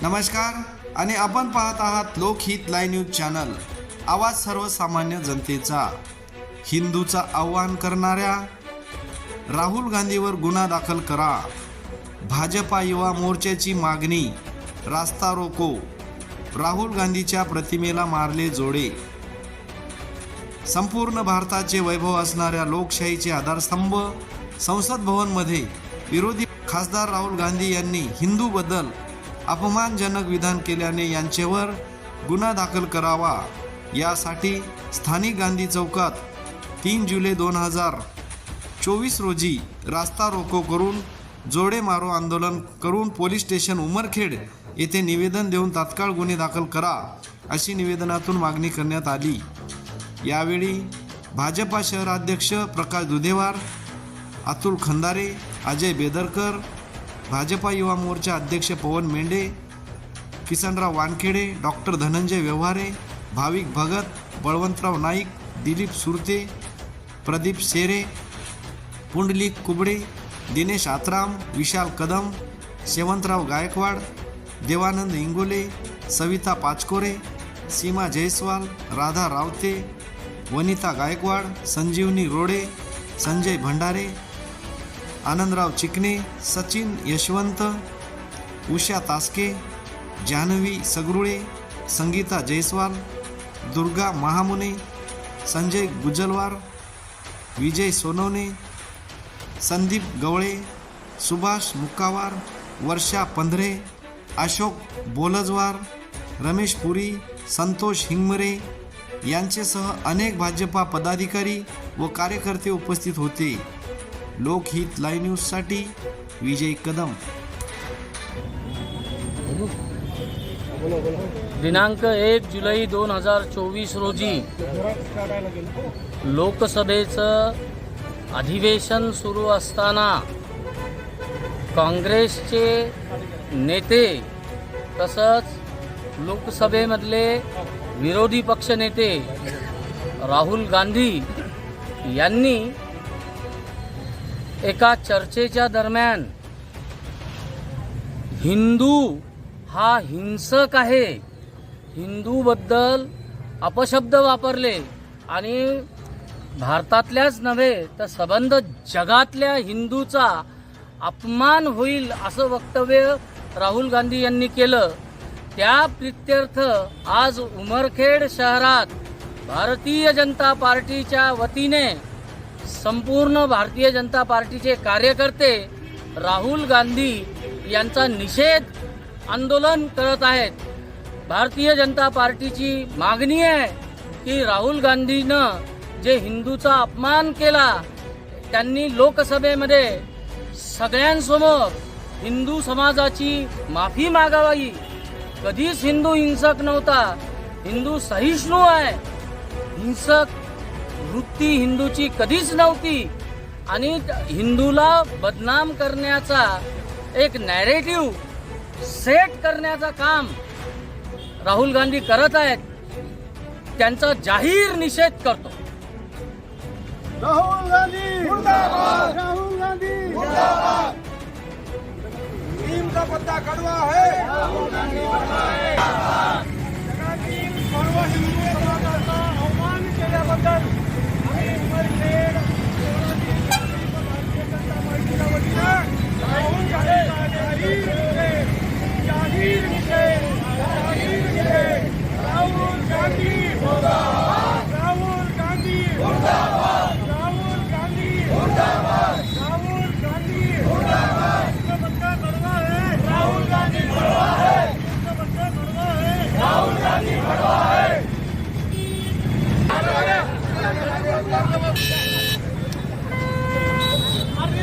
नमस्कार आणि आपण पाहत आहात लोकहित लाईव्ह न्यूज चॅनल, आवाज सर्वसामान्य जनतेचा। हिंदूचा आव्हान करणाऱ्या राहुल गांधीवर गुन्हा दाखल करा, भाजपा युवा मोर्चाची मागणी। रास्ता रोको, राहुल गांधीच्या प्रतिमेला मारले जोडे। संपूर्ण भारताचे वैभव असणाऱ्या लोकशाहीचे आधारस्तंभ संसद भवनमध्ये विरोधी खासदार राहुल गांधी यांनी हिंदूबद्दल अपमानजनक विधान केल्याने यांच्यावर गुन्हा दाखल करावा, यासाठी स्थानिक गांधी चौकात 3 जुलै 2024 रोजी रास्ता रोको करून जोडे मारो आंदोलन करून पोलीस स्टेशन उमरखेड येथे निवेदन देऊन तात्काळ गुन्हे दाखल करा, अशी निवेदनातून मागणी करण्यात आली। यावेळी भाजपा शहराध्यक्ष प्रकाश दुधेवार, अतुल खंदारे, अजय बेदरकर, भाजपा युवा मोर्चा अध्यक्ष पवन मेंढे, किसनराव वानखेडे, डॉक्टर धनंजय व्यवहारे, भाविक भगत, बळवंतराव नाईक, दिलीप सुरते, प्रदीप सेरे, पुंडलिक कुबडे, दिनेश आत्राम, विशाल कदम, शेवंतराव गायकवाड, देवानंद इंगोले, सविता पाचकोरे, सीमा जयस्वाल, राधा रावते, वनिता गायकवाड, संजीवनी रोडे, संजय भंडारे, आनंदराव चिकणे, सचिन यशवंत, उषा तास्के, जान्हवी सगरुळे, संगीता जयस्वाल, दुर्गा महामुने, संजय गुजलवार, विजय सोनवणे, संदीप गवळे, सुभाष मुक्कावार, वर्षा पंधरे, अशोक बोलजवार, रमेश पुरी, संतोष हिंगमरे यांच्यासह अनेक भाजपा पदाधिकारी व कार्यकर्ते उपस्थित होते। लोकहित लाईव्ह न्यूजसाठी विजय कदम। दिनांक 1 जुलै 2024 रोजी लोकसभेचं अधिवेशन सुरू असताना काँग्रेसचे नेते तसंच लोकसभेमधले विरोधी पक्षनेते राहुल गांधी यांनी एका चर्चेच्या दरम्यान हिंदू हा हिंसक आहे, हिंदूबद्दल अपशब्द वापरले आणि भारतातल्याच नव्हे तर संबंध जगातल्या हिंदूचा अपमान होईल असं वक्तव्य राहुल गांधी यांनी केलं। त्या प्रित्यर्थ आज उमरखेड शहरात भारतीय जनता पार्टीच्या वतीने संपूर्ण भारतीय जनता पार्टीचे कार्यकर्ते राहुल गांधी यांचा निषेध आंदोलन करत आहेत। भारतीय जनता पार्टीची मागणी आहे की राहुल गांधीनं जे हिंदूचा अपमान केला त्यांनी लोकसभेमध्ये सगळ्यांसमोर हिंदू समाजाची माफी मागावी। कधीच हिंदू हिंसक नव्हता, हिंदू सहिष्णू आहे, हिंसक वृत्ती हिंदूची कधीच नव्हती आणि हिंदूला बदनाम करण्याचा एक नॅरेटिव्ह सेट करण्याचा काम राहुल गांधी करत आहेत, त्यांचा जाहीर निषेध करतो। राहुल गांधी मुर्दाबाद, राहुल गांधी मुर्दाबाद। नीम का पत्ता कड़वा है, राहुल गांधी मुर्दाबाद। सर्व हिंदू समाजाचा अवमान केल्याबद्दल